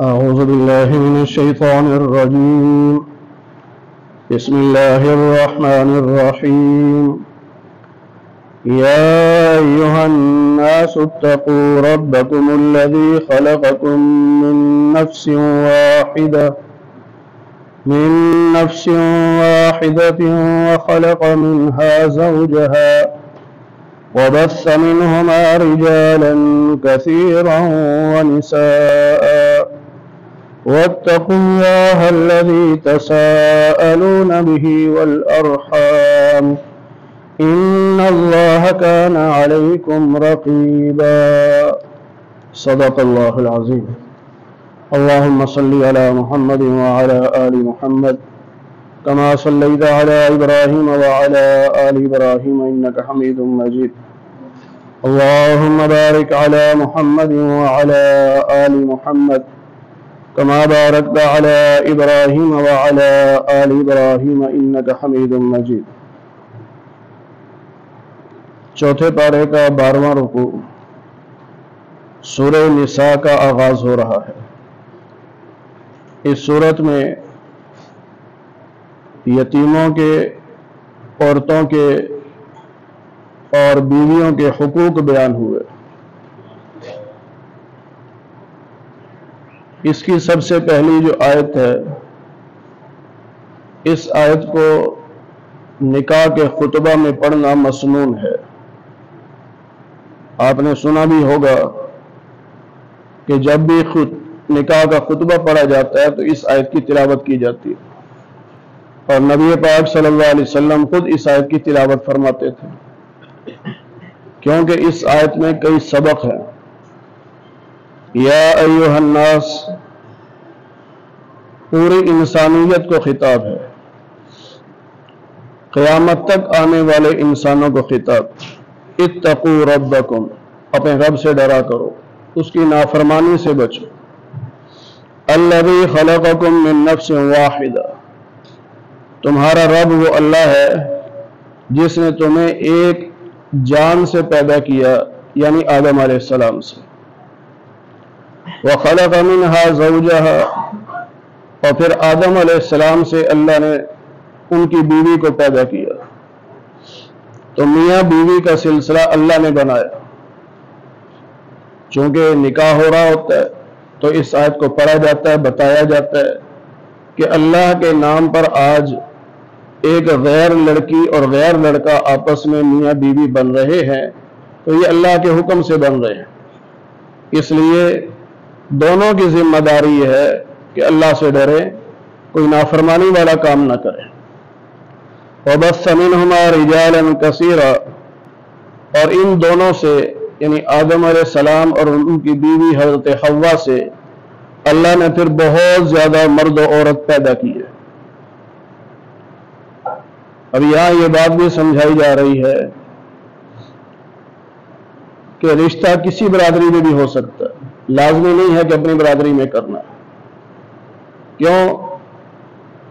أعوذ بالله من الشيطان الرجيم. بسم الله الرحمن الرحيم. يا أيها الناس اتقوا ربكم الذي خلقكم من نفس واحدة وخلق منها زوجها وبث منهما رجالا كثيرا ونساء واتقوا الله الذي تساءلون به والأرحام إن الله كان عليكم رقيبا. صدق الله العظيم. اللهم صل على محمد وعلى آل محمد كما صليت على إبراهيم وعلى آل إبراهيم إنك حميد مجيد. اللهم بارك على محمد وعلى آل محمد كما باركت على إبراهيم وعلى آل إبراهيم إنك حميد مجيد. چوتھے پارے کا 12واں رکوع سورہ نساء کا آغاز ہو رہا ہے. اس صورت میں یتیموں کے، عورتوں کے اور بیویوں کے حقوق بیان ہوئے. اس کی سب سے پہلی جو آیت ہے، اس آیت کو نکاح کے خطبہ میں پڑھنا مسنون ہے. آپ نے سنا بھی ہوگا کہ جب بھی نکاح کا خطبہ پڑھا جاتا ہے تو اس آیت کی تلاوت کی جاتی ہے، اور نبی پاک صلی اللہ علیہ وسلم خود اس آیت کی تلاوت فرماتے تھے، کیونکہ اس آیت میں کئی سبق ہیں. یا ایھا الناس پوری انسانیت کو خطاب ہے، قیامت تک آنے والے انسانوں کو خطاب. اتقوا ربکم، اپنے رب سے ڈرا کرو، اس کی نافرمانی سے بچو. الذی خلقکم من نفس واحدہ، تمہارا رب وہ اللہ ہے جس نے تمہیں ایک جان سے پیدا کیا، یعنی آدم علیہ السلام سے. وخلق منها زوجها، اور پھر آدم علیہ السلام سے اللہ نے ان کی بیوی کو پیدا کیا. تو میاں بیوی کا سلسلہ اللہ نے بنایا. چونکہ نکاح ہو رہا ہوتا ہے تو اس آیت کو پڑھا جاتا ہے، بتایا جاتا ہے کہ اللہ کے نام پر آج ایک غیر لڑکی اور غیر لڑکا آپس میں میاں بیوی بن رہے ہیں تو یہ اللہ کے حکم سے بن رہے ہیں. اس لیے دونوں کی ذمہ داری یہ ہے کہ اللہ سے ڈرے، کوئی نافرمانی والا کام نہ کرے. وَبَثَّ مِنْهُمَا رِجَالًا كَثِيرًا، اور ان دونوں سے یعنی آدم علیہ السلام اور ان کی بیوی حضرت حوا سے اللہ نے پھر بہت زیادہ مرد و عورت پیدا کی ہے. اب یہاں یہ بات بھی سمجھائی جا رہی ہے کہ رشتہ کسی برادری میں بھی ہو سکتا ہے، لازمی نہیں ہے کہ اپنی برادری میں کرنا. کیوں؟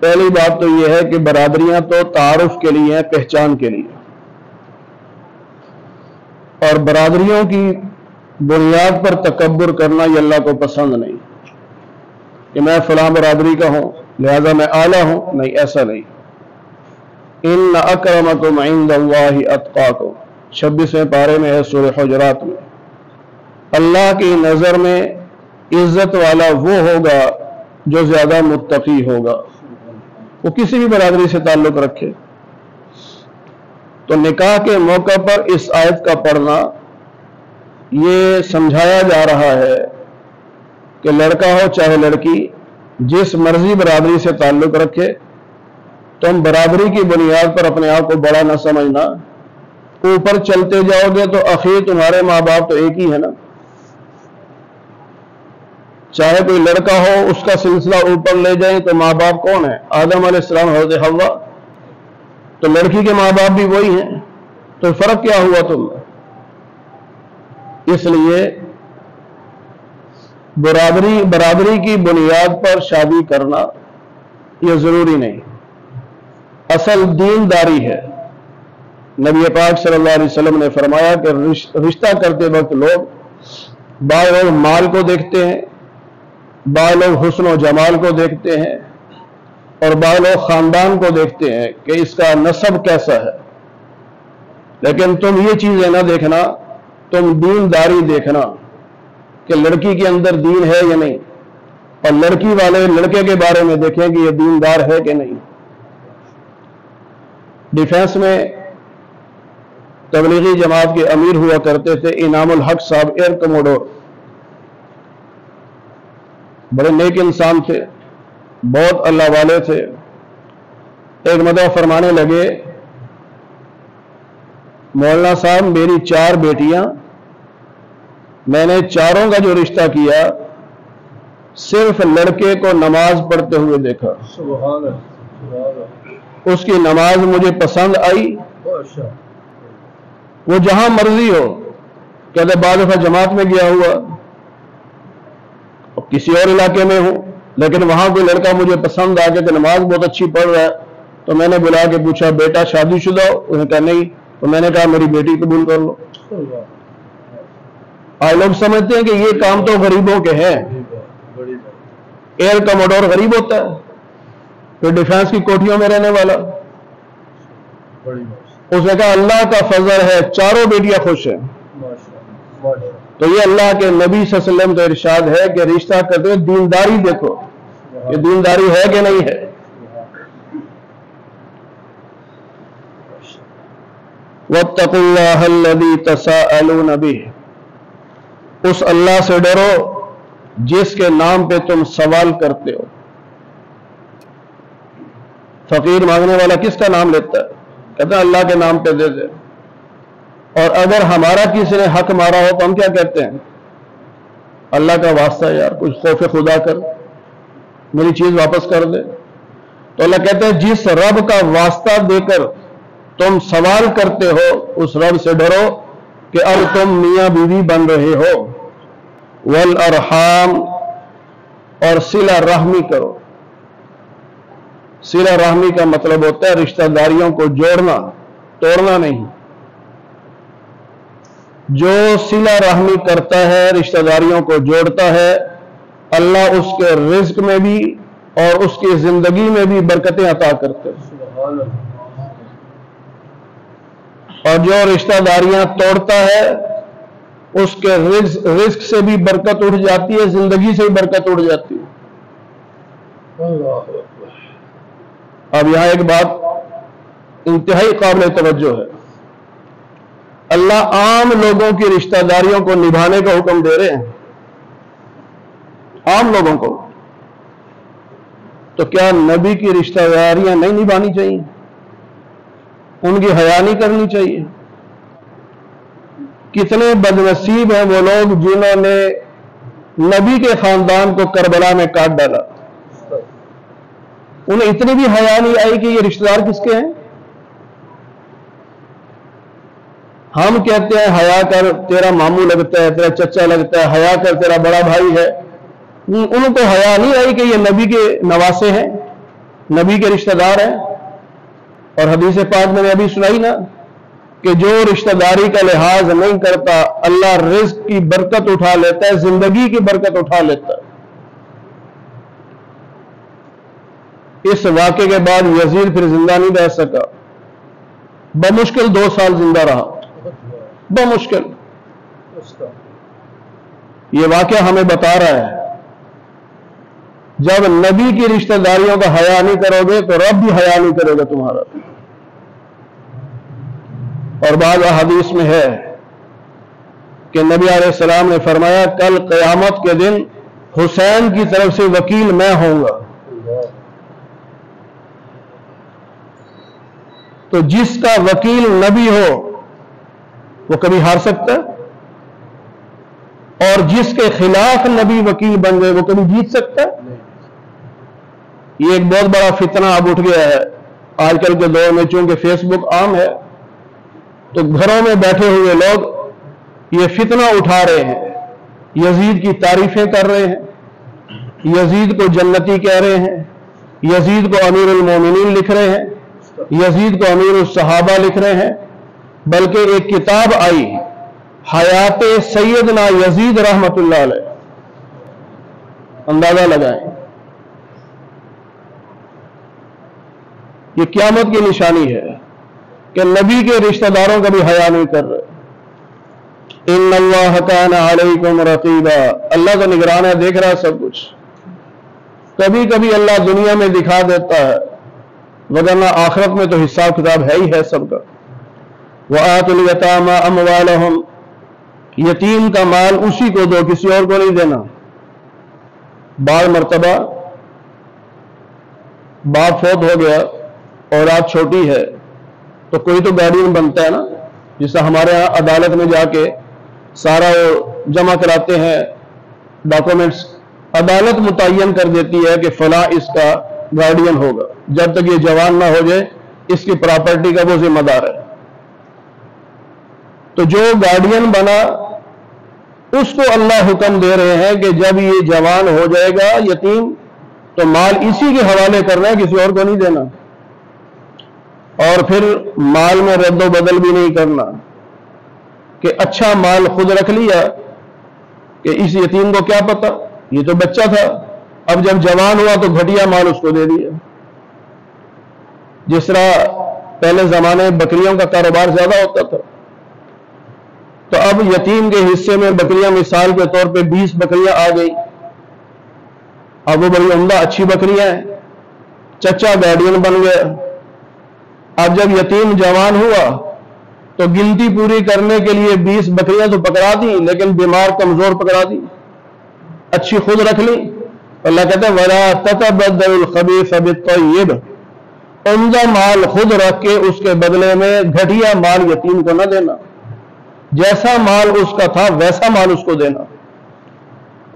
پہلی بات تو یہ ہے کہ برادریاں تو تعارف کے لیے ہیں، پہچان کے لیے، اور برادریوں کی بنیاد پر تکبر کرنا یہ اللہ کو پسند نہیں کہ میں فلاں برادری کا ہوں لہذا میں اعلیٰ ہوں. نہیں، ایسا نہیں. ان اکرمکم عند اللہ اتقاکم، 26ویں پارے میں ہے سورہ حجرات میں. اللہ کی نظر میں عزت والا وہ ہوگا جو زیادہ متقی ہوگا، وہ کسی بھی برادری سے تعلق رکھے. تو نکاح کے موقع پر اس آیت کا پڑھنا یہ سمجھایا جا رہا ہے کہ لڑکا ہو چاہے لڑکی، جس مرضی برادری سے تعلق رکھے، تم برادری کی بنیاد پر اپنے آپ کو بڑا نہ سمجھنا. اوپر چلتے جاؤ گے تو آخر تمہارے ماں باپ تو ایک ہی ہے نا. چاہے کوئی لڑکا ہو اس کا سلسلہ اوپر لے جائیں تو ماں باپ کون ہے؟ آدم علیہ السلام، حضرت حوا. تو لڑکی کے ماں باپ بھی وہی ہیں، تو فرق کیا ہوا تم؟ اس لیے برادری کی بنیاد پر شادی کرنا یہ ضروری نہیں. اصل دینداری ہے. نبی پاک صلی اللہ علیہ وسلم نے فرمایا کہ رشتہ کرتے وقت لوگ بعض لوگ مال کو دیکھتے ہیں، بعض لوگ حسن و جمال کو دیکھتے ہیں اور بعض لوگ خاندان کو دیکھتے ہیں کہ اس کا نسب کیسا ہے، لیکن تم یہ چیزیں نہ دیکھنا، تم دینداری دیکھنا کہ لڑکی کے اندر دین ہے یا نہیں، اور لڑکی والے لڑکے کے بارے میں دیکھیں کہ یہ دیندار ہے کہ نہیں۔ ڈیفینس میں تبلیغی جماعت کے امیر ہوا کرتے تھے انعام الحق صاحب، ایئر کموڈور، بڑے نیک انسان تھے، بہت اللہ والے تھے۔ ایک مرتبہ فرمانے لگے، مولانا صاحب میری 4 بیٹیاں، میں نے چاروں کا جو رشتہ کیا صرف لڑکے کو نماز پڑھتے ہوئے دیکھا، سبحان اللہ، اس کی نماز مجھے پسند آئی، وہ جہاں مرضی ہو، کہتے بعض دفعہ جماعت میں گیا ہوا کسی اور علاقے میں ہوں، لیکن وہاں کوئی لڑکا مجھے پسند آ کے کہ نماز بہت اچھی پڑھ رہا ہے، تو میں نے بلا کے پوچھا بیٹا شادی شدہ ہو؟ انہوں نے کہا نہیں، تو میں نے کہا میری بیٹی قبول کر لو۔ آج لوگ سمجھتے ہیں کہ یہ کام تو غریبوں کے ہیں، ایئر کموڈور غریب ہوتا ہے، پھر ڈیفینس کی کوٹھیوں میں رہنے والا۔ اس نے کہا اللہ کا فضل ہے، چاروں بیٹیاں خوش ہیں۔ تو یہ اللہ کے نبی صلی اللہ علیہ وسلم کا ارشاد ہے کہ رشتہ کرتے ہوئے دینداری دیکھو کہ دینداری ہے کہ نہیں ہے۔ واتقوا اللہ الذی تساءلون بہ، اس اللہ سے ڈرو جس کے نام پہ تم سوال کرتے ہو۔ فقیر مانگنے والا کس کا نام لیتا ہے؟ کہتا ہے اللہ کے نام پہ دے دے۔ اور اگر ہمارا کسی نے حق مارا ہو تو ہم کیا کہتے ہیں؟ اللہ کا واسطہ یار کچھ خوف خدا کر، میری چیز واپس کر دے۔ تو اللہ کہتا ہے جس رب کا واسطہ دے کر تم سوال کرتے ہو اس رب سے ڈرو کہ اب تم میاں بیوی بن رہے ہو۔ والارحام، اور صلہ رحمی کرو۔ صلہ رحمی کا مطلب ہوتا ہے رشتہ داریوں کو جوڑنا، توڑنا نہیں۔ جو صلہ رحمی کرتا ہے، رشتہ داریوں کو جوڑتا ہے، اللہ اس کے رزق میں بھی اور اس کی زندگی میں بھی برکتیں عطا کرتے ہیں۔ اور جو رشتہ داریاں توڑتا ہے اس کے رزق سے بھی برکت اٹھ جاتی ہے، زندگی سے بھی برکت اٹھ جاتی ہے۔ اب یہاں ایک بات انتہائی قابل توجہ ہے، اللہ عام لوگوں کی رشتہ داریوں کو نبھانے کا حکم دے رہے ہیں، عام لوگوں کو، تو کیا نبی کی رشتہ داریاں نہیں نبھانی چاہیے؟ ان کی حیا نہیں کرنی چاہیے؟ کتنے بدنصیب ہیں وہ لوگ جنہوں نے نبی کے خاندان کو کربلا میں کاٹ ڈالا، انہیں اتنی بھی حیا نہیں آئی کہ یہ رشتہ دار کس کے ہیں۔ ہم کہتے ہیں حیا کر، تیرا ماموں لگتا ہے، تیرا چچا لگتا ہے، حیا کر تیرا بڑا بھائی ہے۔ ان کو حیا نہیں آئی کہ یہ نبی کے نواسے ہیں، نبی کے رشتہ دار ہیں۔ اور حدیث پاک میں نے ابھی سنائی نا کہ جو رشتہ داری کا لحاظ نہیں کرتا اللہ رزق کی برکت اٹھا لیتا ہے، زندگی کی برکت اٹھا لیتا ہے۔ اس واقعے کے بعد یزید پھر زندہ نہیں رہ سکا، بمشکل 2 سال زندہ رہا، بمشکل۔ یہ واقعہ ہمیں بتا رہا ہے جب نبی کی رشتہ داریوں کا حیا نہیں کرو گے تو رب بھی حیا نہیں کرے گا تمہارا۔ اور بعض احادیث میں ہے کہ نبی علیہ السلام نے فرمایا کل قیامت کے دن حسین کی طرف سے وکیل میں ہوں گا۔ تو جس کا وکیل نبی ہو وہ کبھی ہار سکتا ہے، اور جس کے خلاف نبی وکیل بن گئے وہ کبھی جیت سکتا ہے؟ یہ ایک بہت بڑا فتنہ اب اٹھ گیا ہے آج کل کے دور میں، چونکہ فیس بک عام ہے تو گھروں میں بیٹھے ہوئے لوگ یہ فتنہ اٹھا رہے ہیں، یزید کی تعریفیں کر رہے ہیں، یزید کو جنتی کہہ رہے ہیں، یزید کو امیر المومنین لکھ رہے ہیں، یزید کو امیر الصحابہ لکھ رہے ہیں۔ بلکہ ایک کتاب آئی حیات سیدنا یزید رحمت اللہ علیہ، اندازہ لگائیں. یہ قیامت کی نشانی ہے کہ نبی کے رشتہ داروں کا بھی حیا نہیں کر رہے. ان اللہ کان علیکم رقیبا، اللہ تو نگران ہے، دیکھ رہا ہے سب کچھ. کبھی کبھی اللہ دنیا میں دکھا دیتا ہے، وگرنہ آخرت میں تو حساب کتاب ہے ہی ہے سب کا. وآتوا الیتامی اموالہم، یتیم کا مال اسی کو دو، کسی اور کو نہیں دینا. بعض مرتبہ باپ فوت ہو گیا، اولاد چھوٹی ہے، تو کوئی تو گارڈین بنتا ہے نا، جس طرح ہمارے ہاں عدالت میں جا کے سارا جمع کراتے ہیں ڈاکومنٹس. عدالت متعین کر دیتی ہے کہ فلاں اس کا گارڈین ہوگا، جب تک یہ جوان نہ ہو جائے اس کی پراپرٹی کا وہ ذمہ دار ہے. تو جو گارڈین بنا اس کو اللہ حکم دے رہے ہیں کہ جب یہ جوان ہو جائے گا یتیم تو مال اسی کے حوالے کرنا ہے، کسی اور کو نہیں دینا. اور پھر مال میں رد و بدل بھی نہیں کرنا کہ اچھا مال خود رکھ لیا کہ اس یتیم کو کیا پتا، یہ تو بچہ تھا، اب جب جوان ہوا تو گھٹیا مال اس کو دے دیا. جس طرح پہلے زمانے میں بکریوں کا کاروبار زیادہ ہوتا تھا، تو اب یتیم کے حصے میں بکریاں مثال کے طور پہ 20 بکریاں آ گئی. اب وہ بڑی عمدہ اچھی بکریاں ہیں، چچا گارڈین بن گیا. اب جب یتیم جوان ہوا تو گنتی پوری کرنے کے لیے 20 بکریاں تو پکڑا دی، لیکن بیمار کمزور پکڑا دی، اچھی خود رکھ لی. اللہ کہتا ہے وَلَا تَتَبَدَّلُوا الْخَبِيثَ بِالطَّيِّبِ، عمدہ مال خود رکھ کے اس کے بدلے میں گھٹیا مال یتیم کو نہ دینا. جیسا مال اس کا تھا ویسا مال اس کو دینا.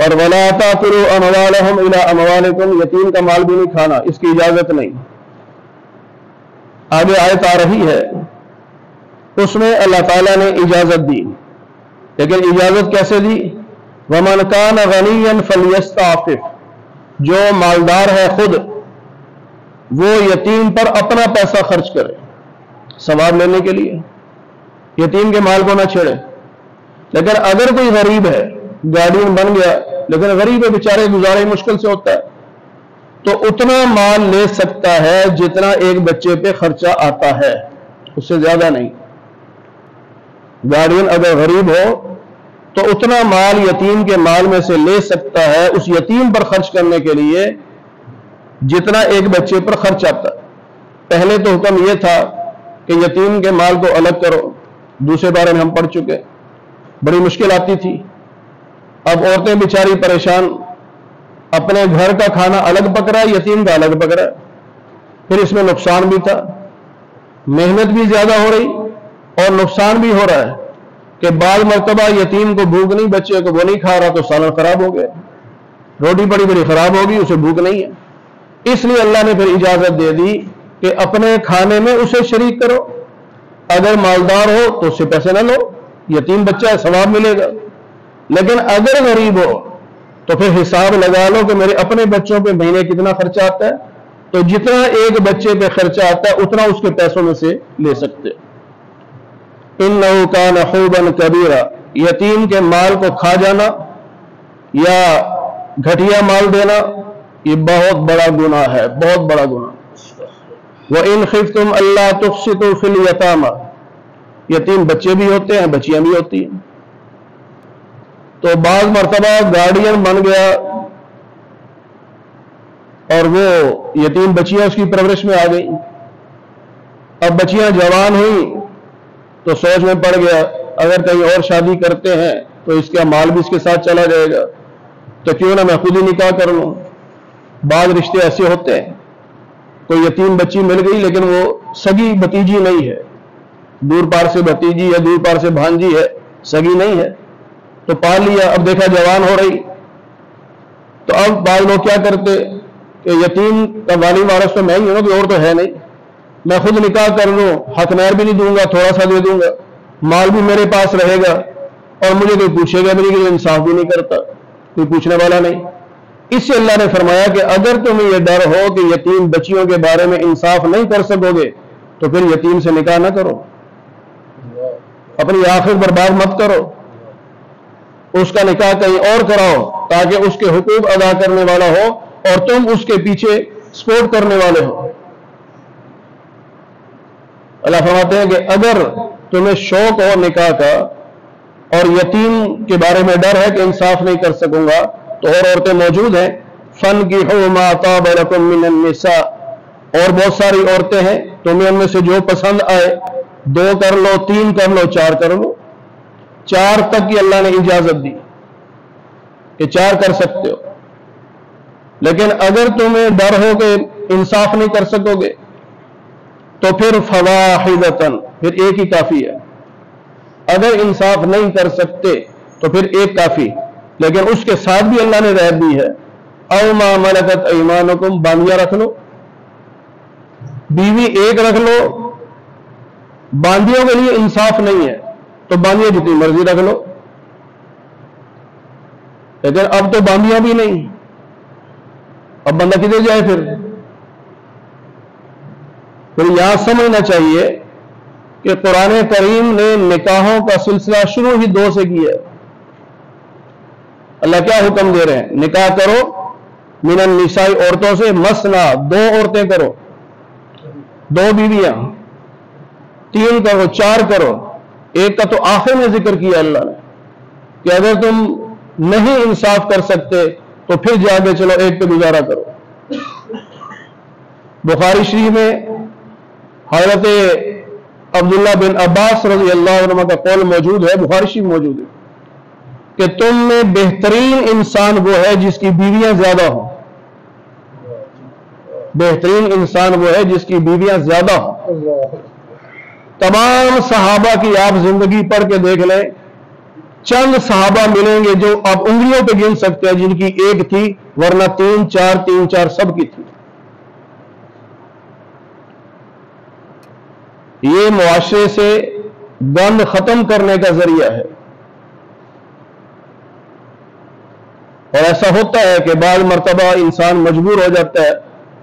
اور وَلَا تَأْكُلُوا أَمْوَالَهُمْ إِلَىٰ أَمْوَالِكُمْ، یتیم کا مال بھی نہیں کھانا، اس کی اجازت نہیں. آگے آیت آ رہی ہے، اس میں اللہ تعالیٰ نے اجازت دی، لیکن اجازت کیسے دی؟ وَمَنْ كَانَ غَنِيًّا فَلْيَسْتَعْفِفْ، جو مالدار ہے خود وہ یتیم پر اپنا پیسہ خرچ کرے ثواب لینے کے لیے، یتیم کے مال کو نہ چھیڑے. لیکن اگر کوئی غریب ہے، گارڈین بن گیا لیکن غریب ہے بیچارے، گزارے مشکل سے ہوتا ہے، تو اتنا مال لے سکتا ہے جتنا ایک بچے پہ خرچہ آتا ہے، اس سے زیادہ نہیں. گارڈین اگر غریب ہو تو اتنا مال یتیم کے مال میں سے لے سکتا ہے اس یتیم پر خرچ کرنے کے لیے جتنا ایک بچے پر خرچ آتا ہے. پہلے تو حکم یہ تھا کہ یتیم کے مال کو الگ کرو، دوسرے بارے میں ہم پڑھ چکے، بڑی مشکل آتی تھی. اب عورتیں بیچاری پریشان، اپنے گھر کا کھانا الگ پک رہا ہے، یتیم کا الگ پک رہا ہے. پھر اس میں نقصان بھی تھا، محنت بھی زیادہ ہو رہی اور نقصان بھی ہو رہا ہے کہ بعض مرتبہ یتیم کو بھوک نہیں، بچے کو وہ نہیں کھا رہا تو سالن خراب ہو گیا، روٹی بڑی خراب ہوگی، اسے بھوک نہیں ہے. اس لیے اللہ نے پھر اجازت دے دی کہ اپنے کھانے میں اسے شریک کرو. اگر مالدار ہو تو اس سے پیسے نہ لو، یتیم بچہ ہے ثواب ملے گا. لیکن اگر غریب ہو تو پھر حساب لگا لو کہ میرے اپنے بچوں پہ مہینے کتنا خرچہ آتا ہے، تو جتنا ایک بچے پہ خرچہ آتا ہے اتنا اس کے پیسوں میں سے لے سکتے. اِنَّهُ كَانَ حُوبًا كَبِيرًا، یتیم کے مال کو کھا جانا یا گھٹیا مال دینا یہ بہت بڑا گناہ ہے، بہت بڑا گناہ. وَإِنْ خِفْتُمْ أَلَّا تُقْسِطُوا فِي الْيَتَامَى، یتیم بچے بھی ہوتے ہیں، بچیاں بھی ہوتی ہیں. تو بعض مرتبہ گارڈین بن گیا اور وہ یتیم بچیاں اس کی پرورش میں آ گئی. اب بچیاں جوان ہوئی تو سوچ میں پڑ گیا اگر کہیں اور شادی کرتے ہیں تو اس کا مال بھی اس کے ساتھ چلا جائے گا، تو کیوں نہ میں خود ہی نکاح کر لوں. بعض رشتے ایسے ہوتے ہیں، کوئی یتیم بچی مل گئی لیکن وہ سگی بھتیجی نہیں ہے، دور پار سے بھتیجی یا دور پار سے بھانجی ہے، سگی نہیں ہے، تو پال لیا. اب دیکھا جوان ہو رہی تو اب بعض لوگ کیا کرتے کہ یتیم کا والی وارث تو میں ہی ہوں، کوئی اور تو ہے نہیں، میں خود نکاح کر لوں، حق مہر بھی نہیں دوں گا، تھوڑا سا دے دوں گا، مال بھی میرے پاس رہے گا اور مجھے کوئی پوچھے گا بھی نہیں، کہ انصاف بھی نہیں کرتا، کوئی پوچھنے والا نہیں. اس سے اللہ نے فرمایا کہ اگر تمہیں یہ ڈر ہو کہ یتیم بچیوں کے بارے میں انصاف نہیں کر سکو گے تو پھر یتیم سے نکاح نہ کرو، اپنی آخرت برباد مت کرو. اس کا نکاح کہیں اور کراؤ تاکہ اس کے حقوق ادا کرنے والا ہو اور تم اس کے پیچھے سپورٹ کرنے والے ہو۔ اللہ فرماتے ہیں کہ اگر تمہیں شوق ہو نکاح کا اور یتیم کے بارے میں ڈر ہے کہ انصاف نہیں کر سکوں گا تو اور عورتیں موجود ہیں، فَانْكِحُوا مَا طَابَ لَكُم مِّنَ النِّسَاءِ، اور بہت ساری عورتیں ہیں، تمہیں ان میں سے جو پسند آئے 2 کر لو، 3 کر لو، 4 کر لو۔ 4 تک کی اللہ نے اجازت دی کہ 4 کر سکتے ہو، لیکن اگر تمہیں ڈر ہو کہ انصاف نہیں کر سکو گے تو پھر فواحدۃ، پھر ایک ہی کافی ہے۔ اگر انصاف نہیں کر سکتے تو پھر ایک کافی، لیکن اس کے ساتھ بھی اللہ نے رعایت دی ہے، او ما ملکت ایمانکم، باندیاں رکھ لو، بیوی ایک رکھ لو۔ باندیوں کے لیے انصاف نہیں ہے تو باندیاں جتنی مرضی رکھ لو، لیکن اب تو باندیاں بھی نہیں، اب بندہ کدھر جائے پھر یہاں سمجھنا چاہیے کہ قرآن کریم نے نکاحوں کا سلسلہ شروع ہی 2 سے کیا ہے۔ اللہ کیا حکم دے رہے ہیں؟ نکاح کرو من النساء، عورتوں سے، مثنا، 2 عورتیں کرو، 2 بیویاں، 3 کرو، 4 کرو۔ ایک کا تو آخر میں ذکر کیا اللہ نے کہ اگر تم نہیں انصاف کر سکتے تو پھر جا کے چلو ایک پہ گزارا کرو۔ بخاری شریف میں حضرت عبداللہ بن عباس رضی اللہ عنہ کا قول موجود ہے، بخاری شریف موجود ہے کہ تم میں بہترین انسان وہ ہے جس کی بیویاں زیادہ ہوں۔ بہترین انسان وہ ہے جس کی بیویاں زیادہ ہوں۔ تمام صحابہ کی آپ زندگی پڑھ کے دیکھ لیں، چند صحابہ ملیں گے جو آپ انگلیوں پہ گن سکتے ہیں جن کی ایک تھی، ورنہ 3 4 سب کی تھی۔ یہ معاشرے سے گند ختم کرنے کا ذریعہ ہے، اور ایسا ہوتا ہے کہ بعض مرتبہ انسان مجبور ہو جاتا ہے،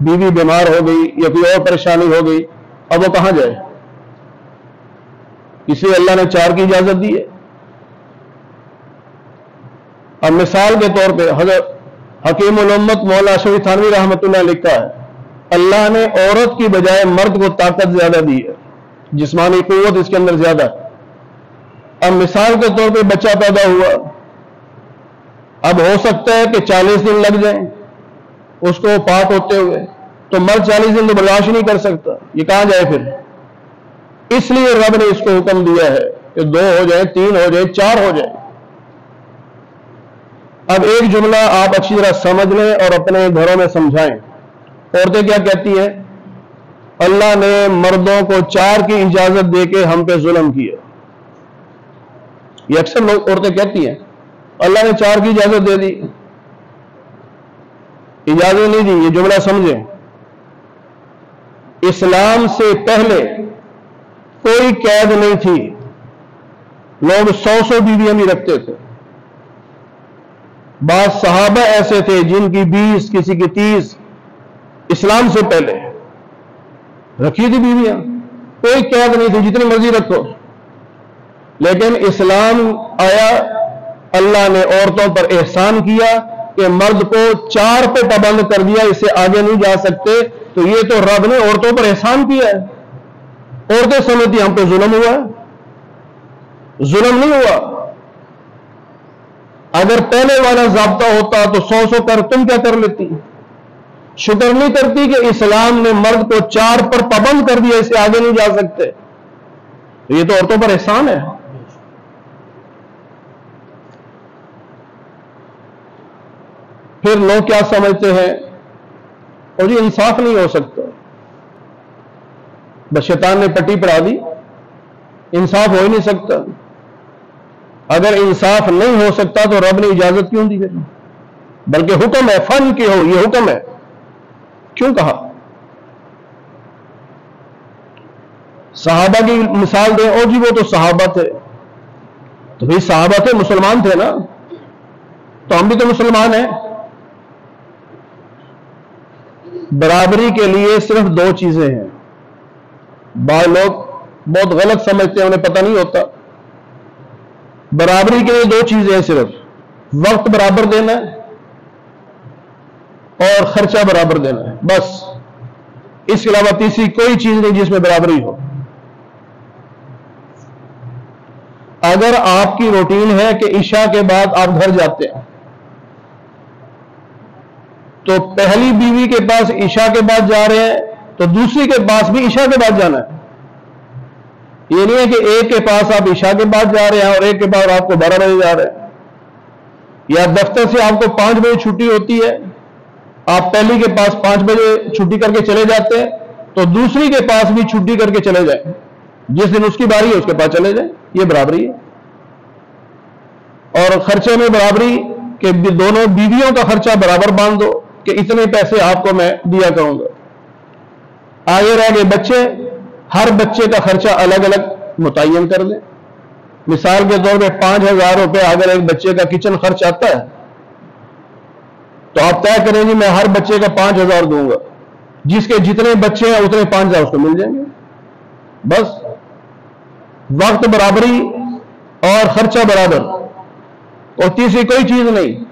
بیوی بیمار ہو گئی یا کوئی اور پریشانی ہو گئی، اب وہ کہاں جائے؟ اس لیے اللہ نے 4 کی اجازت دی ہے۔ اب مثال کے طور پہ حضرت حکیم الامت مولانا اشرف تھانوی رحمۃ اللہ لکھا ہے، اللہ نے عورت کی بجائے مرد کو طاقت زیادہ دی ہے، جسمانی قوت اس کے اندر زیادہ ہے۔ اب مثال کے طور پہ بچہ پیدا ہوا، اب ہو سکتا ہے کہ 40 دن لگ جائیں اس کو پاک ہوتے ہوئے، تو مرد 40 دن تو برداشت نہیں کر سکتا، یہ کہاں جائے پھر؟ اس لیے رب نے اس کو حکم دیا ہے کہ 2 ہو جائیں، 3 ہو جائیں، 4 ہو جائیں۔ اب ایک جملہ آپ اچھی طرح سمجھ لیں اور اپنے گھروں میں سمجھائیں۔ عورتیں کیا کہتی ہیں؟ اللہ نے مردوں کو 4 کی اجازت دے کے ہم پہ ظلم کیا۔ یہ اکثر لوگ عورتیں کہتی ہیں اللہ نے 4 کی اجازت دے دی، اجازت نہیں دی۔ یہ جملہ سمجھیں، اسلام سے پہلے کوئی قید نہیں تھی، لوگ 100 بیویاں بھی رکھتے تھے۔ بعض صحابہ ایسے تھے جن کی 20، کسی کی 30 اسلام سے پہلے رکھی تھی بیویاں، کوئی قید نہیں تھی، جتنی مرضی رکھو۔ لیکن اسلام آیا، اللہ نے عورتوں پر احسان کیا کہ مرد کو 4 پہ پابند کر دیا، اس سے آگے نہیں جا سکتے، تو یہ تو رب نے عورتوں پر احسان کیا ہے۔ عورتیں سمجھتی ہم پہ ظلم ہوا ہے، ظلم نہیں ہوا۔ اگر پہلے والا ضابطہ ہوتا تو 100 کر، تم کیا کر لیتی؟ شکر نہیں کرتی کہ اسلام نے مرد کو 4 پر پابند کر دیا، اس سے آگے نہیں جا سکتے، یہ تو عورتوں پر احسان ہے۔ پھر لوگ کیا سمجھتے ہیں؟ اور یہ انصاف نہیں ہو سکتا، بس شیطان نے پٹی پڑھا دی، انصاف ہو ہی نہیں سکتا۔ اگر انصاف نہیں ہو سکتا تو رب نے اجازت کیوں دی؟ بلکہ حکم ہے، فن کی ہو، یہ حکم ہے، کیوں کہا؟ صحابہ کی مثال دیں، اور جی وہ تو صحابہ تھے، تو بھئی صحابہ تھے، مسلمان تھے نا، تو ہم بھی تو مسلمان ہیں۔ برابری کے لیے صرف 2 چیزیں ہیں، بعض لوگ بہت غلط سمجھتے ہیں، انہیں پتہ نہیں ہوتا۔ برابری کے لیے 2 چیزیں ہیں صرف، وقت برابر دینا ہے اور خرچہ برابر دینا ہے، بس اس کے علاوہ تیسری کوئی چیز نہیں جس میں برابری ہو۔ اگر آپ کی روٹین ہے کہ عشاء کے بعد آپ گھر جاتے ہیں تو پہلی بیوی کے پاس عشاء کے بعد جا رہے ہیں تو دوسری کے پاس بھی عشاء کے بعد جانا ہے۔ یہ نہیں ہے کہ ایک کے پاس آپ عشاء کے بعد جا رہے ہیں اور ایک کے پاس آپ کو 12 بجے جا رہے ہیں، یا دفتر سے آپ کو 5 بجے چھٹی ہوتی ہے، آپ پہلی کے پاس 5 بجے چھٹی کر کے چلے جاتے ہیں تو دوسری کے پاس بھی چھٹی کر کے چلے جائیں، جس دن اس کی باری ہے اس کے پاس چلے جائیں، یہ برابری ہے۔ اور خرچے میں برابری کہ دونوں بیویوں کا خرچہ برابر باندھ دو کہ اتنے پیسے آپ کو میں دیا کروں گا۔ آگے رہ گئے بچے، ہر بچے کا خرچہ الگ الگ متعین کر دیں۔ مثال کے طور پہ 5,000 روپے اگر ایک بچے کا کچن خرچ آتا ہے تو آپ طے کریں گے میں ہر بچے کا 5,000 دوں گا، جس کے جتنے بچے ہیں اتنے 5,000 اس کو مل جائیں گے۔ بس وقت برابری اور خرچہ برابر، اور تیسری کوئی چیز نہیں۔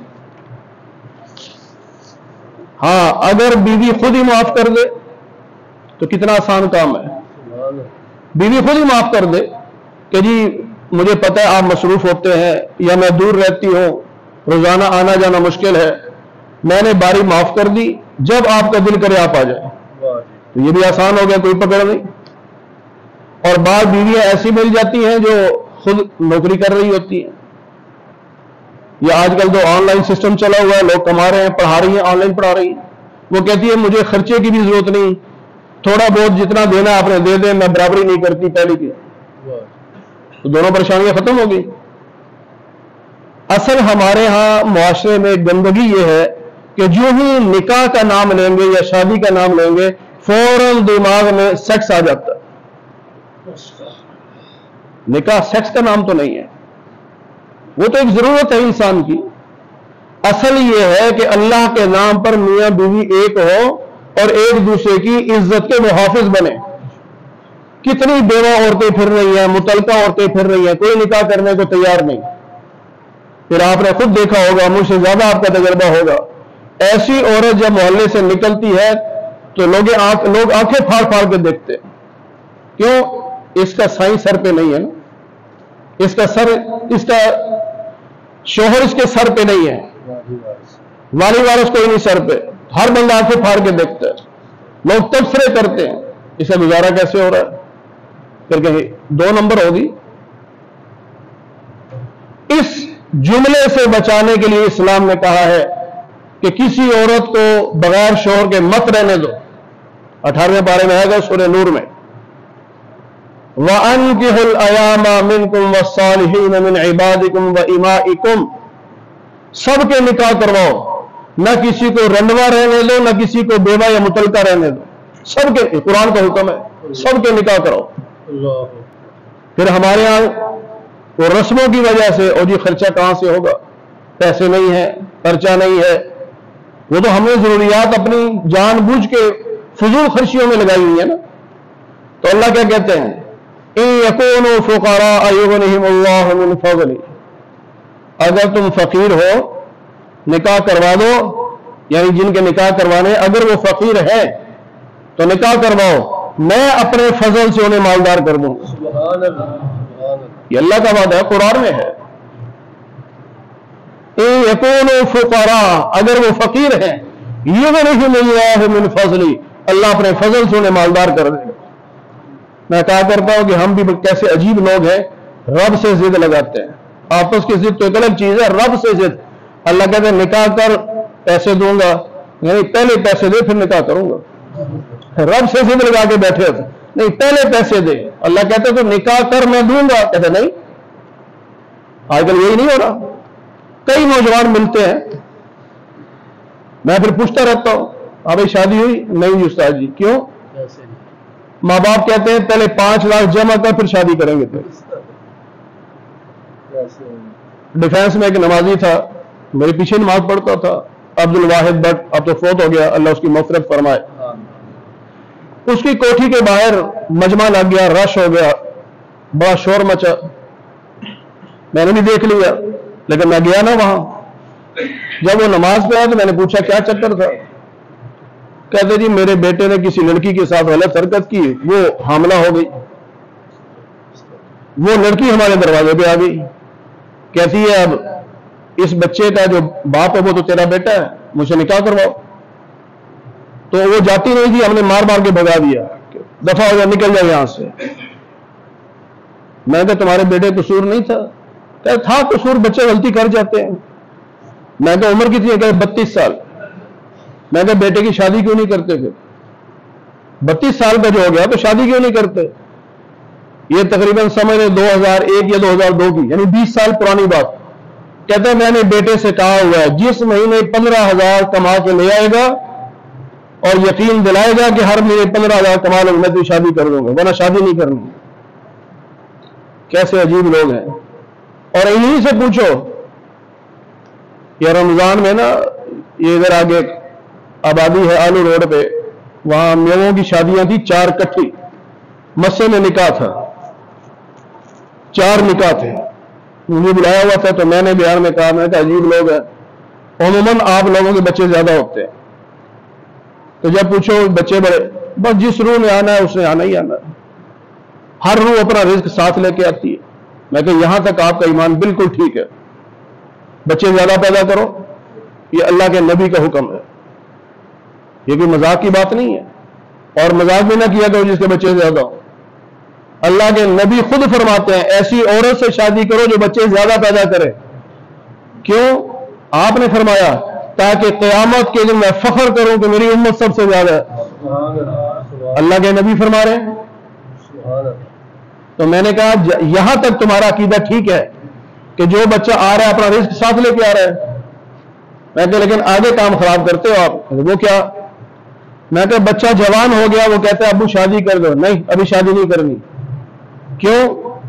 ہاں اگر بیوی خود ہی معاف کر دے تو کتنا آسان کام ہے۔ بیوی خود ہی معاف کر دے کہ جی مجھے پتہ ہے آپ مصروف ہوتے ہیں یا میں دور رہتی ہوں، روزانہ آنا جانا مشکل ہے، میں نے باری معاف کر دی، جب آپ کا دل کرے آپ آ جائیں، تو یہ بھی آسان ہو گیا، کوئی پکڑ نہیں۔ اور بعض بیویاں ایسی مل جاتی ہیں جو خود نوکری کر رہی ہوتی ہیں، یا آج کل تو آن لائن سسٹم چلا ہوا ہے، لوگ کما رہے ہیں، پڑھا رہی ہیں، آن لائن پڑھا رہی ہیں، وہ کہتی ہے مجھے خرچے کی بھی ضرورت نہیں، تھوڑا بہت جتنا دینا آپ نے دے دیں، میں برابری نہیں کرتی پہلے کی، تو دونوں پریشانیاں ختم ہو گئی۔ اصل ہمارے ہاں معاشرے میں گندگی یہ ہے کہ جو ہی نکاح کا نام لیں گے یا شادی کا نام لیں گے فوراً دماغ میں سیکس آ جاتا ہے۔ نکاح سیکس کا نام تو نہیں ہے، وہ تو ایک ضرورت ہے انسان کی۔ اصل یہ ہے کہ اللہ کے نام پر میاں بیوی ایک ہو اور ایک دوسرے کی عزت کے محافظ بنے۔ کتنی بیوہ عورتیں پھر رہی ہیں، متعلقہ عورتیں پھر رہی ہیں، کوئی نکاح کرنے کو تیار نہیں۔ پھر آپ نے خود دیکھا ہوگا، مجھ سے زیادہ آپ کا تجربہ ہوگا، ایسی عورت جب محلے سے نکلتی ہے تو لوگ آنکھیں پھاڑ پھاڑ کے دیکھتے ہیں، کیوں؟ اس کا سائیں سر پہ نہیں ہے نا، اس کا شوہر اس کے سر پہ نہیں ہے، والی وارث کوئی نہیں سر پہ، ہر بندہ آنکھیں پھاڑ کے دیکھتا ہے، لوگ تبصرے کرتے ہیں اسے گزارا کیسے ہو رہا ہے، پھر کہیں 2 نمبر ہوگی۔ اس جملے سے بچانے کے لیے اسلام نے کہا ہے کہ کسی عورت کو بغیر شوہر کے مت رہنے دو، 18ویں پارے میں آئے گا سورہ نور میں، وَأَنكِحُوا الْأَيَامَ مِنكُمْ وَالصَّالِحِينَ مِنْ عِبَادِكُمْ وَإِمَائِكُمْ، سب کے نکاح کرواؤ، نہ کسی کو رندوا رہنے دو، نہ کسی کو بیوہ یا متعلقہ رہنے دو، سب کے، قرآن کا حکم ہے، سب کے نکاح کراؤ۔ پھر ہمارے ہاں وہ رسموں کی وجہ سے اور جی خرچہ کہاں سے ہوگا، پیسے نہیں ہے، خرچہ نہیں ہے، وہ تو ہم نے ضروریات اپنی جان بوجھ کے فضول خرچیوں میں لگائی ہوئی ہے نا۔ تو اللہ کیا کہتے ہیں، إِن يَكُونُوا فُقَرَاءَ يُغْنِهِمُ اللَّهُ مِنْ فَضْلِهِ، اگر تم فقیر ہو نکاح کروا دو، یعنی جن کے نکاح کروانے اگر وہ فقیر ہے تو نکاح کرواؤ، میں اپنے فضل سے انہیں مالدار کر دوں۔ یہ اللہ کا وعدہ ہے، قرآن میں ہے۔ إِن يَكُونُوا فُقَرَاءَ، اگر وہ فقیر ہیں، يُغْنِهِمُ اللَّهُ مِنْ فَضْلِهِ، اللہ اپنے فضل سے انہیں مالدار کر دے گا۔ میں کہا کرتا ہوں کہ ہم بھی کیسے عجیب لوگ ہیں، رب سے ضد لگاتے ہیں، آپس کی ضد تو ایک الگ چیز ہے، رب سے ضد۔ اللہ کہتے ہیں نکاح کر پیسے دوں گا، یعنی پہلے پیسے دے پھر نکاح کروں گا۔ رب سے ضد لگا کے بیٹھے ہوتے، نہیں پہلے پیسے دے، اللہ کہتے ہیں تو نکاح کر میں دوں گا، کہتے نہیں۔ آج کل یہی نہیں ہو رہا، کئی نوجوان ملتے ہیں، میں پھر پوچھتا رہتا ہوں ابھی شادی ہوئی؟ نہیں جی استاد جی، کیوں؟ ماں باپ کہتے ہیں پہلے 5 لاکھ جمع کر پھر شادی کریں گے۔ ڈیفینس میں ایک نمازی تھا، میرے پیچھے نماز پڑھتا تھا، عبد الواحد بٹ، اب تو فوت ہو گیا، اللہ اس کی مغفرت فرمائے۔ اس کی کوٹھی کے باہر مجمع لگ گیا، رش ہو گیا، بڑا شور مچا، میں نے بھی دیکھ لیا، لیکن میں گیا نا وہاں، جب وہ نماز پہ آیا تو میں نے پوچھا کیا چکر تھا؟ کہتے جی میرے بیٹے نے کسی لڑکی کے ساتھ غلط حرکت کی، وہ حاملہ ہو گئی، وہ لڑکی ہمارے دروازے پہ آ گئی، کہتی ہے اب اس بچے کا جو باپ ہے وہ تو تیرا بیٹا ہے، مجھے نکاح کرواؤ۔ تو وہ جاتی نہیں تھی، ہم نے مار مار کے بھگا دیا، دفعہ ہو جا، نکل جائے یہاں سے۔ میں کہ تمہارے بیٹے قصور نہیں تھا؟ کہ تھا قصور، بچے غلطی کر جاتے ہیں۔ میں کہ عمر کتنی ہے؟ کہ 32 سال۔ میں کہ بیٹے کی شادی کیوں نہیں کرتے پھر؟ 32 سال کا جو ہو گیا تو شادی کیوں نہیں کرتے؟ یہ تقریباً سمجھ لیں 2001 یا 2002 کی، یعنی 20 سال پرانی بات۔ کہتا ہے میں نے بیٹے سے کہا ہوا ہے جس مہینے 15,000 کما کے لے آئے گا اور یقین دلائے گا کہ ہر مہینے 15,000 کما لوں میں تو شادی کر دوں گا، ورنہ شادی نہیں کرنی۔ کیسے عجیب لوگ ہیں۔ اور انہی سے پوچھو، یہ رمضان میں نا، یہ ادھر آگے آبادی ہے آلو روڈ پہ، وہاں میووں کی شادیاں تھی 4 کٹھی، مسجد میں نکاح تھا، 4 نکاح تھے۔ مجھے بلایا ہوا تھا تو میں نے بیان میں کہا، میں کہ عجیب لوگ ہیں، عموماً آپ لوگوں کے بچے زیادہ ہوتے ہیں، تو جب پوچھو بچے بڑے، بس جس روح میں آنا ہے اس نے آنا ہی آنا ہے، ہر روح اپنا رزق ساتھ لے کے آتی ہے۔ میں کہ یہاں تک آپ کا ایمان بالکل ٹھیک ہے، بچے زیادہ پیدا کرو، یہ اللہ کے نبی کا حکم ہے، یہ کوئی مذاق کی بات نہیں ہے، اور مذاق بھی نہ کیا کرو جس کے بچے زیادہ ہوں۔ اللہ کے نبی خود فرماتے ہیں ایسی عورت سے شادی کرو جو بچے زیادہ پیدا کرے۔ کیوں؟ آپ نے فرمایا تاکہ قیامت کے دن میں فخر کروں کہ میری امت سب سے زیادہ ہے۔ اللہ کے نبی فرما رہے ہیں۔ تو میں نے کہا یہاں تک تمہارا عقیدہ ٹھیک ہے کہ جو بچہ آ رہا ہے اپنا رزق ساتھ لے کے آ رہا ہے۔ میں کہ لیکن آگے کام خراب کرتے ہو آپ۔ وہ کیا؟ میں کہ بچہ جوان ہو گیا، وہ کہتا ہے ابو شادی کر دو۔ نہیں، ابھی شادی نہیں کرنی۔ کیوں؟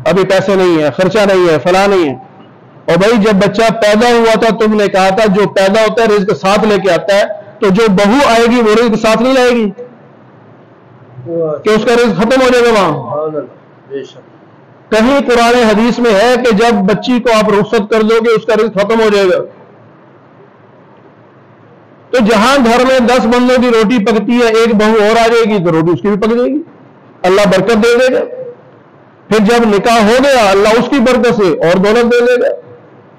ابھی پیسے نہیں ہے، خرچہ نہیں ہے، فلاں نہیں ہے۔ اور بھائی جب بچہ پیدا ہوا تھا تم نے کہا تھا جو پیدا ہوتا ہے رزق ساتھ لے کے آتا ہے، تو جو بہو آئے گی وہ رزق ساتھ نہیں لائے گی کہ اس کا رزق ختم ہو جائے گا وہاں؟ کہیں قرآن حدیث میں ہے کہ جب بچی کو آپ رخصت کر دو گے اس کا رزق ختم ہو جائے گا؟ تو جہاں گھر میں 10 بندوں کی روٹی پکتی ہے، ایک بہو اور آ جائے گی تو روٹی اس کی بھی پک جائے گی، اللہ برکت دے دے گا۔ پھر جب نکاح ہو گیا اللہ اس کی برکت سے اور دولت دے دے گا۔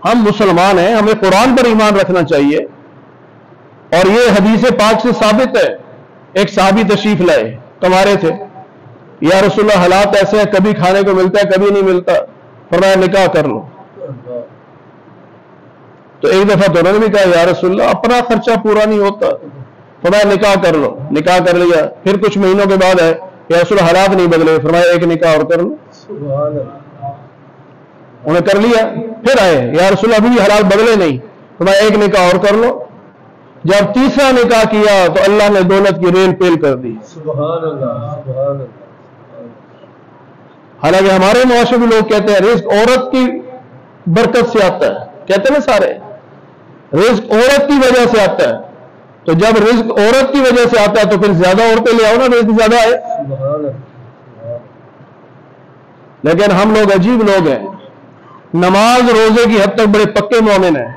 ہم مسلمان ہیں، ہمیں قرآن پر ایمان رکھنا چاہیے، اور یہ حدیث پاک سے ثابت ہے۔ ایک صحابی تشریف لائے، کمارے تھے، یا رسول اللہ حالات ایسے ہیں کبھی کھانے کو ملتا ہے کبھی نہیں ملتا، فرمایا نکاح کر لو۔ تو ایک دفعہ تو انہوں نے بھی کہا یا رسول اللہ اپنا خرچہ پورا نہیں ہوتا، فرمایا نکاح کر لو۔ نکاح کر لیا۔ پھر کچھ مہینوں کے بعد ہے یا رسول اللہ حالات نہیں بدلے، فرمایا ایک نکاح اور کر لو۔ انہیں کر لیا۔ پھر آئے یا رسول اللہ ابھی بھی حالات بدلے نہیں، فرمایا ایک نکاح اور کر لو۔ جب تیسرا نکاح کیا تو اللہ نے دولت کی ریل پیل کر دی۔ سبحان اللہ، سبحان اللہ۔ حالانکہ ہمارے معاشرے میں لوگ کہتے ہیں رزق عورت کی برکت سے آتا ہے، کہتے ہیں نا سارے رزق عورت کی وجہ سے آتا ہے، تو جب رزق عورت کی وجہ سے آتا ہے تو پھر زیادہ عورتیں لے آؤ نا، رزق زیادہ آئے۔ سبحان اللہ۔ لیکن ہم لوگ عجیب لوگ ہیں، نماز روزے کی حد تک بڑے پکے مومن ہیں،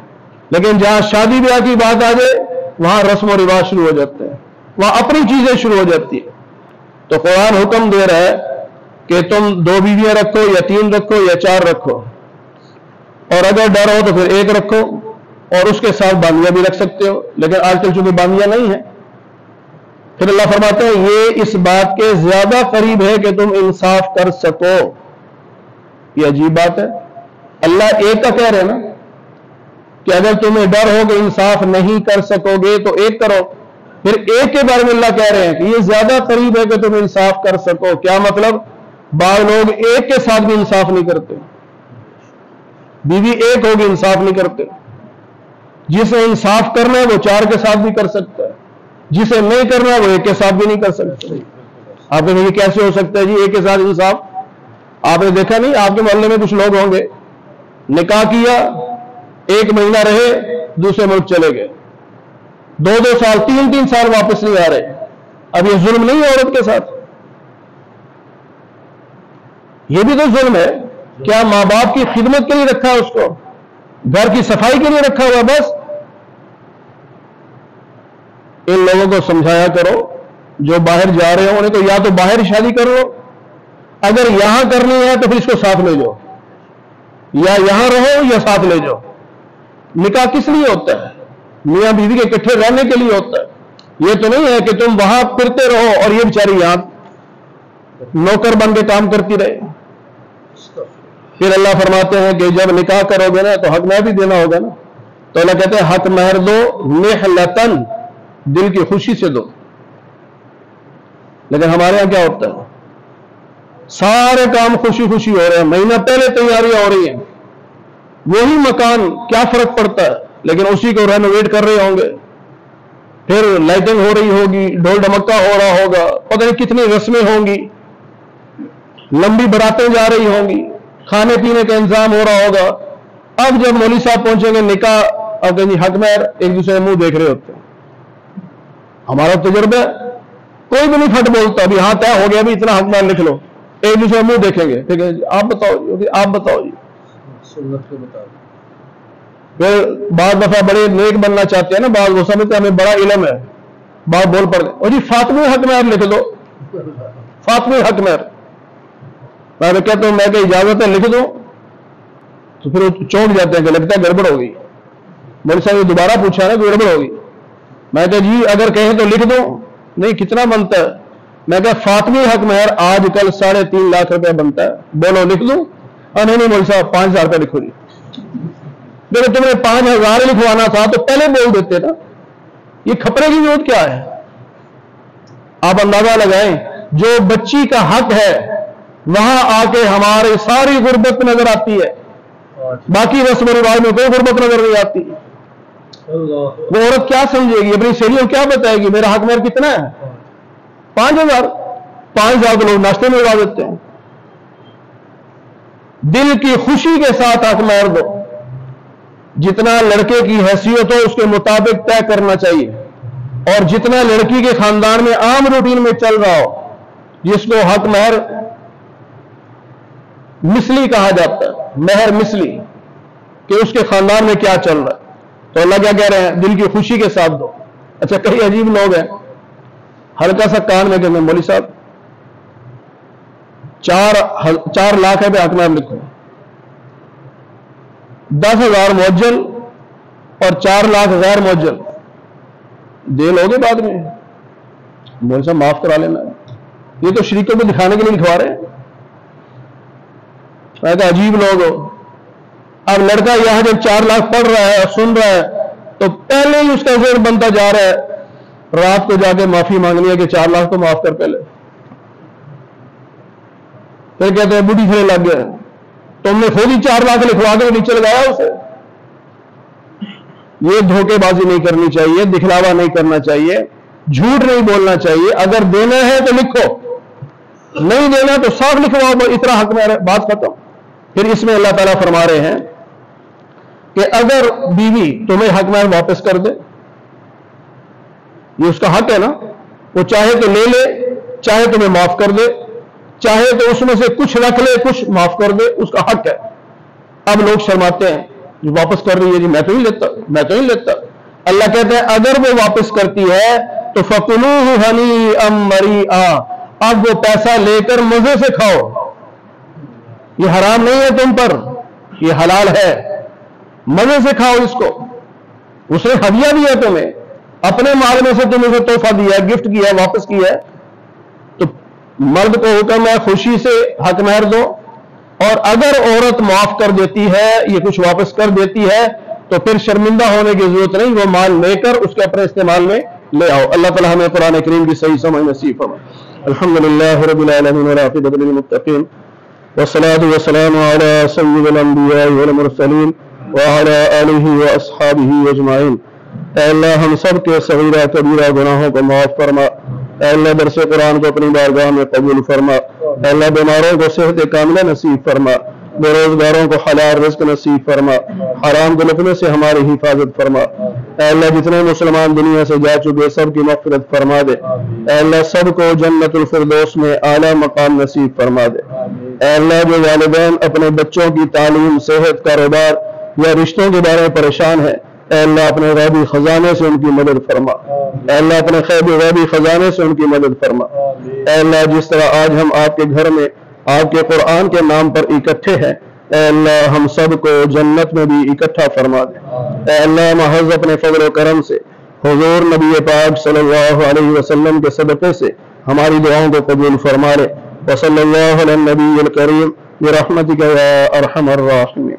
لیکن جہاں شادی بیاہ کی بات آ جائے وہاں رسم و رواج شروع ہو جاتے ہیں، وہاں اپنی چیزیں شروع ہو جاتی ہیں۔ تو قرآن حکم دے رہا ہے کہ تم 2 بیویاں رکھو یا 3 رکھو یا 4 رکھو، اور اگر ڈر ہو تو پھر 1 رکھو، اور اس کے ساتھ باندیاں بھی رکھ سکتے ہو، لیکن آج کل چونکہ باندیاں نہیں ہیں۔ پھر اللہ فرماتے ہیں یہ اس بات کے زیادہ قریب ہے کہ تم انصاف کر سکو۔ یہ عجیب بات ہے، اللہ ایک کا کہہ رہے ہیں نا کہ اگر تمہیں ڈر ہو کہ انصاف نہیں کر سکو گے تو 1 کرو، پھر 1 کے بارے میں اللہ کہہ رہے ہیں کہ یہ زیادہ قریب ہے کہ تم انصاف کر سکو۔ کیا مطلب؟ بعض لوگ 1 کے ساتھ بھی انصاف نہیں کرتے، بیوی 1 ہوگی انصاف نہیں کرتے۔ جسے انصاف کرنا ہے وہ 4 کے ساتھ بھی کر سکتا ہے، جسے نہیں کرنا ہے وہ 1 کے ساتھ بھی نہیں کر سکتا۔ آپ نے یہ کیسے ہو سکتا ہے جی 1 کے ساتھ انصاف؟ آپ نے دیکھا نہیں آپ کے محلے میں کچھ لوگ ہوں گے نکاح کیا، 1 مہینہ رہے دوسرے ملک چلے گئے، 2 سال 3 سال واپس نہیں آ رہے۔ اب یہ ظلم نہیں ہے عورت کے ساتھ؟ یہ بھی تو ظلم ہے۔ کیا ماں باپ کی خدمت کے لیے رکھا ہے اس کو، گھر کی صفائی کے لیے رکھا ہوا بس، ان لوگوں کو سمجھایا کرو جو باہر جا رہے ہو انہیں تو یا تو باہر شادی کر لو، اگر یہاں کرنی ہے تو پھر اس کو ساتھ لے جاؤ، یا یہاں رہو یا ساتھ لے جاؤ۔ نکاح کس لیے ہوتا ہے؟ میاں بیوی کے اکٹھے رہنے کے لیے ہوتا ہے، یہ تو نہیں ہے کہ تم وہاں پھرتے رہو اور یہ بیچاری یہاں نوکر بن کے کام کرتی رہے۔ پھر اللہ فرماتے ہیں کہ جب نکاح کرو گے نا تو حق مہر بھی دینا ہوگا نا، تو اللہ کہتے ہیں حق مہر دو نحلتن، دل کی خوشی سے دو۔ لیکن ہمارے یہاں کیا ہوتا ہے؟ سارے کام خوشی خوشی ہو رہے ہیں، مہینہ پہلے تیاریاں ہو رہی ہیں، وہی مکان کیا فرق پڑتا ہے، لیکن اسی کو رینوویٹ کر رہے ہوں گے، پھر لائٹنگ ہو رہی ہوگی، ڈھول ڈھمکا ہو رہا ہوگا، پتہ نہیں کتنی رسمیں ہوں گی، لمبی براتیں جا رہی ہوں گی، کھانے پینے کا انتظام ہو رہا ہوگا۔ اب جب مولوی صاحب پہنچیں گے نکاح، اب کہیں حق مہر ایک دوسرے منہ دیکھ رہے ہوتے ہیں۔ ہمارا تجربہ کوئی بھی نہیں پھٹ بولتا، ابھی ہاں طے ہو گیا بھی اتنا حق مہر لکھ لو، ایک دوسرے منہ دیکھیں گے، ٹھیک ہے جی آپ بتاؤ جی، آپ بتاؤ جی۔ سنت کے مطابق پھر بعض دفعہ بڑے نیک بننا چاہتے ہیں نا، بعض وہ سمجھتے ہیں ہمیں بڑا علم ہے، بات بول پڑ گئے اور جی فاطمی حق مہر لکھ دو، فاطمی حق مہر۔ میں کہتا ہوں میں کہ اجازت ہے لکھ دوں، تو پھر وہ چونک جاتے ہیں کہ لگتا ہے گڑبڑ ہوگی، مولوی صاحب نے دوبارہ پوچھا نا کہ گڑبڑ ہوگی، میں کہ جی اگر کہیں تو لکھ دوں، نہیں کتنا بنتا ہے، میں کہ فاطمی حق مہر آج کل 3.5 لاکھ روپے بنتا ہے، بولو لکھ دوں؟ نہیں مولوی صاحب 5,000 روپے لکھو جی۔ دیکھو تم نے 5,000 لکھوانا تھا تو پہلے بول دیتے نا، یہ کھپرے کی ضرورت کیا ہے؟ آپ اندازہ لگائیں، جو بچی کا حق ہے وہاں آ کے ہماری ساری غربت نظر آتی ہے، باقی رسم و رواج میں کوئی غربت نظر نہیں آتی۔ وہ عورت کیا سمجھے گی، اپنی سہیلیوں کو کیا بتائے گی میرا حق مہر کتنا ہے؟ 5,000 5,000 لوگ ناشتے میں اڑا دیتے ہیں۔ دل کی خوشی کے ساتھ حق مہر دو، جتنا لڑکے کی حیثیت ہو اس کے مطابق طے کرنا چاہیے، اور جتنا لڑکی کے خاندان میں عام روٹین میں چل رہا ہو، جس کو حق مہر مثلی کہا جاتا ہے، مہر مثلی، کہ اس کے خاندان میں کیا چل رہا ہے، تو اللہ کیا کہہ رہے ہیں؟ دل کی خوشی کے ساتھ دو۔ اچھا کئی عجیب لوگ ہیں، ہلکا سا کان میں کہتے ہیں مولوی صاحب 4 لاکھ ہے پہ حق مہر لکھو، 10,000 معجل اور 4 لاکھ غیر معجل دے لوگے بعد میں؟ مولوی صاحب معاف کرا لینا، یہ تو شریکوں کو دکھانے کے لیے لکھوا رہے ہیں۔ عجیب لوگ ہو۔ اب لڑکا یہاں جب 4 لاکھ پڑھ رہا ہے اور سن رہا ہے تو پہلے ہی اس کا ذہن بنتا جا رہا ہے رات کو جا کے معافی مانگنی ہے کہ 4 لاکھ تو معاف کر پہلے، پھر کہتے ہیں بڈھی سے لگ گیا، تم نے خود ہی 4 لاکھ لکھوا کے نیچے لگایا اسے۔ یہ دھوکے بازی نہیں کرنی چاہیے، دکھلاوا نہیں کرنا چاہیے، جھوٹ نہیں بولنا چاہیے۔ اگر دینا ہے تو لکھو، نہیں دینا تو صاف لکھواؤ، اتنا حق میں بات ختم۔ پھر اس میں اللہ تعالیٰ فرما رہے ہیں کہ اگر بیوی تمہیں حق مہر واپس کر دے، یہ اس کا حق ہے نا، وہ چاہے تو لے لے، چاہے تمہیں معاف کر دے، چاہے تو اس میں سے کچھ رکھ لے کچھ معاف کر دے، اس کا حق ہے۔ اب لوگ شرماتے ہیں جو واپس کر رہی ہے جی میں تو نہیں لیتا۔ اللہ کہتا ہے اگر وہ واپس کرتی ہے تو فَكُلُوهُ هَنِيئًا مَرِيئًا، اب وہ پیسہ لے کر مزے سے کھاؤ، یہ حرام نہیں ہے تم پر، یہ حلال ہے، مزے سے کھاؤ اس کو۔ اس نے ہدیہ دیا تمہیں، اپنے مال میں سے تم اسے تحفہ دیا، گفٹ کیا، واپس کیا ہے، تو مرد کو حکم ہے خوشی سے حق مہر دو، اور اگر عورت معاف کر دیتی ہے، یہ کچھ واپس کر دیتی ہے تو پھر شرمندہ ہونے کی ضرورت نہیں، وہ مال لے کر اس کے اپنے استعمال میں لے آؤ۔ اللہ تعالیٰ ہمیں قرآن کریم کی صحیح سمجھ نصیب فرمائے۔ الحمدللہ رب العالمین والعاقبۃ للمتقین والصلاة والسلام علی سید الانبیاء والمرسلین وعلی آلہ واصحابہ اجمعین۔ اے اللہ ہم سب کے صغیرہ کبیرہ گناہوں کو معاف فرما، اے اللہ درس قرآن کو اپنی بارگاہ میں قبول فرما، اے اللہ بیماروں کو صحت کاملہ نصیب فرما، بے روزگاروں کو حلال رزق نصیب فرما، حرام کے لقمے سے ہماری حفاظت فرما، اے اللہ جتنے مسلمان دنیا سے جا چکے سب کی مغفرت فرما دے، اے اللہ سب کو جنت الفردوس میں اعلیٰ مقام نصیب فرما دے، اے اللہ جو والدین اپنے بچوں کی تعلیم، صحت، کاروبار یا رشتوں کے بارے میں پریشان ہیں، اے اللہ اپنے غیبی خزانے سے ان کی مدد فرما، اے اللہ اپنے غیبی خزانے سے ان کی مدد فرما، اے اللہ جس طرح آج ہم آپ کے گھر میں آپ کے قرآن کے نام پر اکٹھے ہیں، اے اللہ ہم سب کو جنت میں بھی اکٹھا فرما دے، اے اللہ محض اپنے فضل و کرم سے حضور نبی پاک صلی اللہ علیہ وسلم کے صدقے سے ہماری دعاؤں کو قبول فرما لے۔ وصلی اللہ علی النبی الکریم برحمتک یا ارحم الراحمین۔